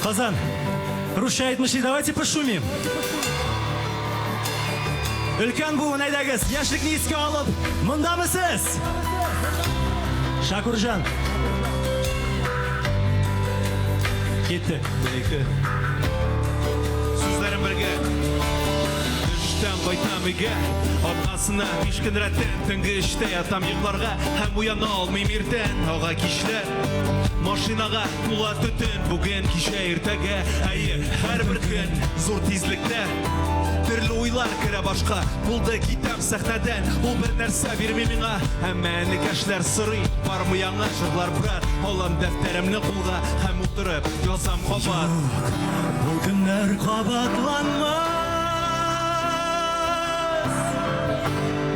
Казан, русша айтмышлый, давайте пошумим. Үлкен буын айдагыз, яшілікні еске алып, мұндамысыз? Шакуржан. Кеттік. Сүзлерім бірге Үштен қайтам үйге Отнасына мешкін рәттен Түнгі іште ятам еқларға Әм уяна алмайм ертен Аға кишлер Машинаға тула түтін Бүгін кише ертеге Әйе, әр бір күн Зор тезлікте Түрлі ойлар кірі башқа Бұлды китам сәхнәден Ол бір нәрсә берме миңа Әмі әні кәшлер сырый Бармы яңа жырлар брат Алам дәфтәрімні құлға Әм отырып язам қабат Бұл күнлер қабатланмас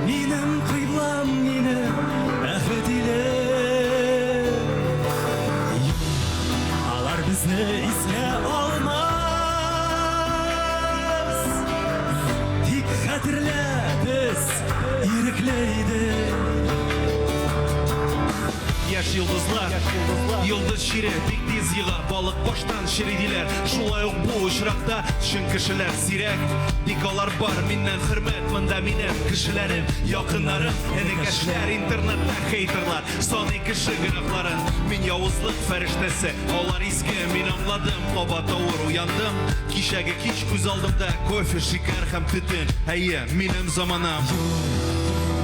Менің қиблам мені бәхет иле Алар бізні еске алмас Тик хәтерлә біз иреклейді Яш йылдызлар, йылдыз шире бик тиз йыга Балык баштан ширидилер Шулай ук бу очракта чын кешеләр сирәк Тик алар бар миннән хөрмәт Монда минем кешеләрем, якыннарым Энекәшләр, интернетта хейтерлар Саный кеше гөнаһларын Мин явызлык фәрештәсе Алар иске, мин аңладым Кабат авыр уяндым Кичәге кич күз алдымда Кофе, шикәр һәм төтен Әйе, минем заманам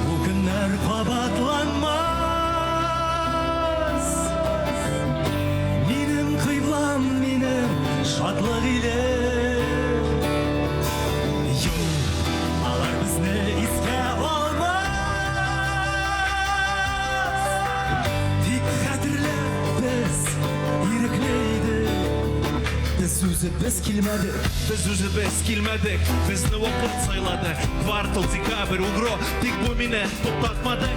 Бу көннәр кабатланмас Минем кыйблам минем шатлык иле Алар безне искә алмас Тик хәтерлә без иреклейдек Без үзебез килмәдек Biz үзебез килмәдек, безне вакыт сайлады Квартал, декабрь, угро, тик бу мине туктатмады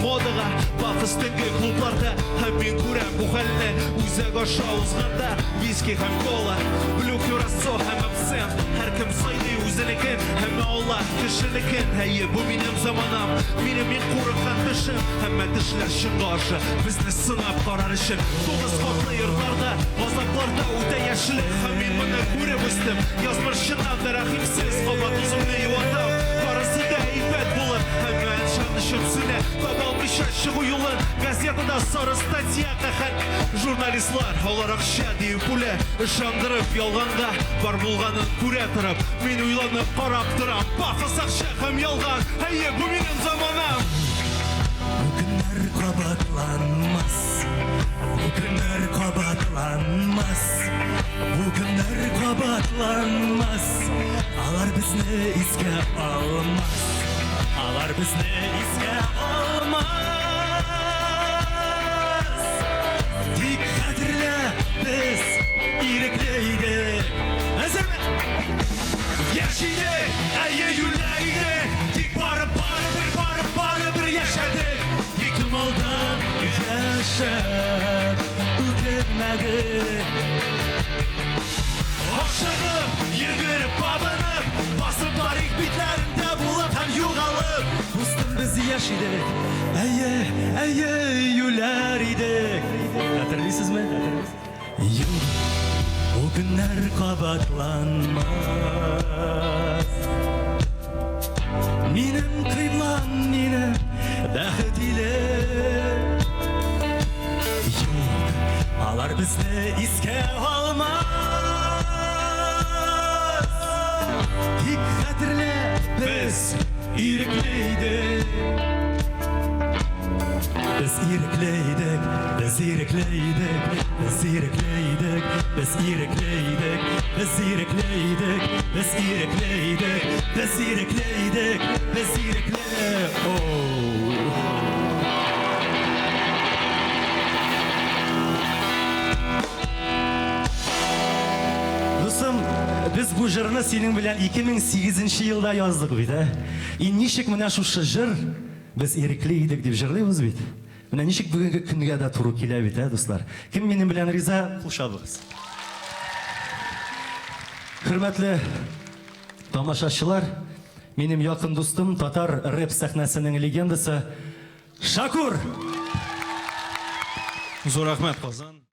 Модага, бафыс төнге клубларда Һәм мин күрәм бу хәлне Үзәк аша узганда Виски һәм кола, блюк юрасо һәм абсент Һәркем сайлый үзенекен, һәм алла кешенекен Әйе, бу минем заманам, минем мин курыккан төшем Һәммә тешләр чынга ашы, безне сынап карар өчен Тугыз катлы йортларда, газапларда үтә яшьлек Һәм мин моны күреп үстем Язмышчыннан да рәхимсез Кабат үземне юатам Барысы да ифәт булып Һәм мән шанышым сүнә Табалмыйча чыгу юлын Газетада сары статья кәхәт Журналистлар алар акча дип бүлә Ышандырып ялганга Бар булганын күрә торып Мин уйланып карап торам Бафыс акча һәм ялган Әйе, бу минем заманам Бу көннәр кабатланмас Бу көннәр кабатланмас Бу көннәр кабатланмас Алар безне искә алмас Алар безне искә алмас Тик хәтерлә без иреклейдек Әзерме? Яшидек, әйе юләйдек Тик барып яшәдек Тик малдан яшәп үтенмәдек Ашыгып, йөгереп, бабынып Басып тарих битләрендә булып һәм югалып Дустым без яшидек, әйе, юләр идек Хәтерлисезме? Юк, бу көннәр кабатланмас Минем кыйблам минем бәхет иле Юк, алар безне искә алмас Тик хәтерлә без иреклейдек Biz irekleydik, biz irekleydik, biz irekleydik, biz irekleydik, biz irekleydik, biz irekleydik, biz irekleydik, biz irekleydik. Dostum, biz bu jırını senin bilen 2008 yılda yazdık bit, ha? Nişik менә шушы жыр biz иреклейдек дип җырлыйбыз бит. Менә ничек бүгенге көнгә дә туры килә бит, дуслар. Кем минем белән риза, кул шабыгыз. Хөрмәтле тамашачылар, минем якын дустым, татар рэп сәхнәсенең легендасы Шакур. Зур рәхмәт, Казан.